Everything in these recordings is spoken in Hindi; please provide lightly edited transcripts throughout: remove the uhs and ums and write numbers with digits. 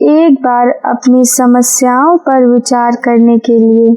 एक बार अपनी समस्याओं पर विचार करने के लिए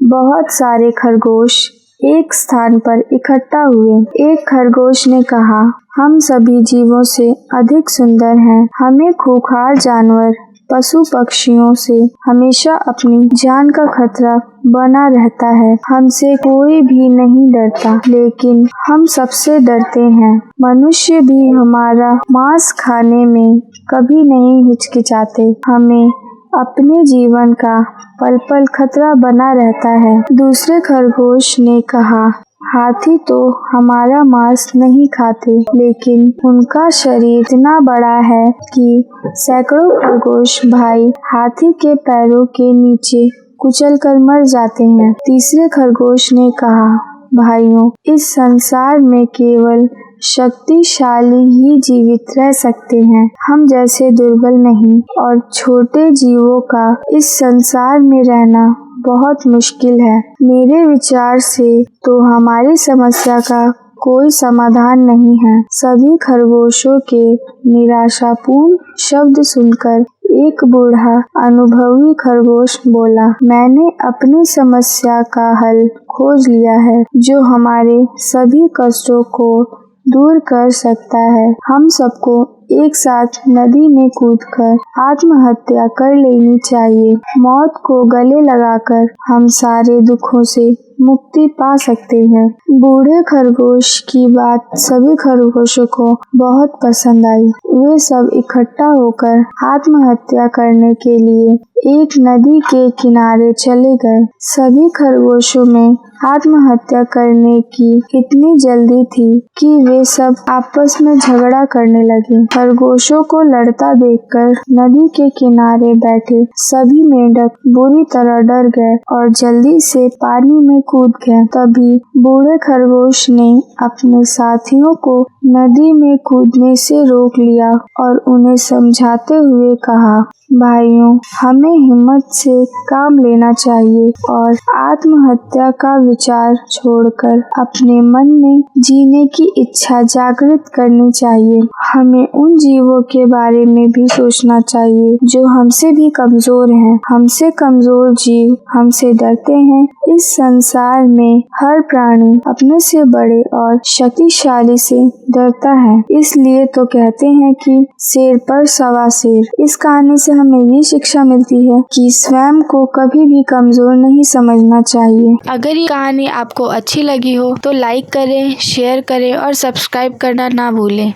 बहुत सारे खरगोश एक स्थान पर इकट्ठा हुए। एक खरगोश ने कहा, हम सभी जीवों से अधिक सुंदर हैं। हमें खूंखार जानवर, पशु पक्षियों से हमेशा अपनी जान का खतरा बना रहता है। हमसे कोई भी नहीं डरता, लेकिन हम सबसे डरते हैं। मनुष्य भी हमारा मांस खाने में कभी नहीं हिचकिचाते। हमें अपने जीवन का पल पल खतरा बना रहता है। दूसरे खरगोश ने कहा, हाथी तो हमारा मांस नहीं खाते, लेकिन उनका शरीर इतना बड़ा है कि सैकड़ों खरगोश भाई हाथी के पैरों के नीचे कुचलकर मर जाते हैं। तीसरे खरगोश ने कहा, भाइयों, इस संसार में केवल शक्तिशाली ही जीवित रह सकते हैं। हम जैसे दुर्बल नहीं, और छोटे जीवों का इस संसार में रहना बहुत मुश्किल है। मेरे विचार से तो हमारी समस्या का कोई समाधान नहीं है। सभी खरगोशों के निराशापूर्ण शब्द सुनकर एक बूढ़ा अनुभवी खरगोश बोला, मैंने अपनी समस्या का हल खोज लिया है, जो हमारे सभी कष्टों को दूर कर सकता है। हम सबको एक साथ नदी में कूदकर आत्महत्या कर लेनी चाहिए। मौत को गले लगाकर हम सारे दुखों से मुक्ति पा सकते हैं। बूढ़े खरगोश की बात सभी खरगोशों को बहुत पसंद आई। वे सब इकट्ठा होकर आत्महत्या करने के लिए एक नदी के किनारे चले गए। सभी खरगोशों में आत्महत्या करने की इतनी जल्दी थी कि वे सब आपस में झगड़ा करने लगे। खरगोशों को लड़ता देखकर नदी के किनारे बैठे सभी मेंढक बुरी तरह डर गए और जल्दी से पानी में कूद गए। तभी बूढ़े खरगोश ने अपने साथियों को नदी में कूदने से रोक लिया और उन्हें समझाते हुए कहा, भाइयों, हमें हिम्मत से काम लेना चाहिए और आत्महत्या का विचार छोड़कर अपने मन में जीने की इच्छा जागृत करनी चाहिए। हमें उन जीवों के बारे में भी सोचना चाहिए जो हमसे भी कमजोर हैं। हमसे कमजोर जीव हमसे डरते हैं। इस संसार में हर प्राणी अपने से बड़े और शक्तिशाली से डरता है। इसलिए तो कहते हैं कि शेर पर सवा शेर। इस कहानी से हमें ये शिक्षा मिलती है कि स्वयं को कभी भी कमजोर नहीं समझना चाहिए। अगर ये कहानी आपको अच्छी लगी हो तो लाइक करें, शेयर करें और सब्सक्राइब करना ना भूलें।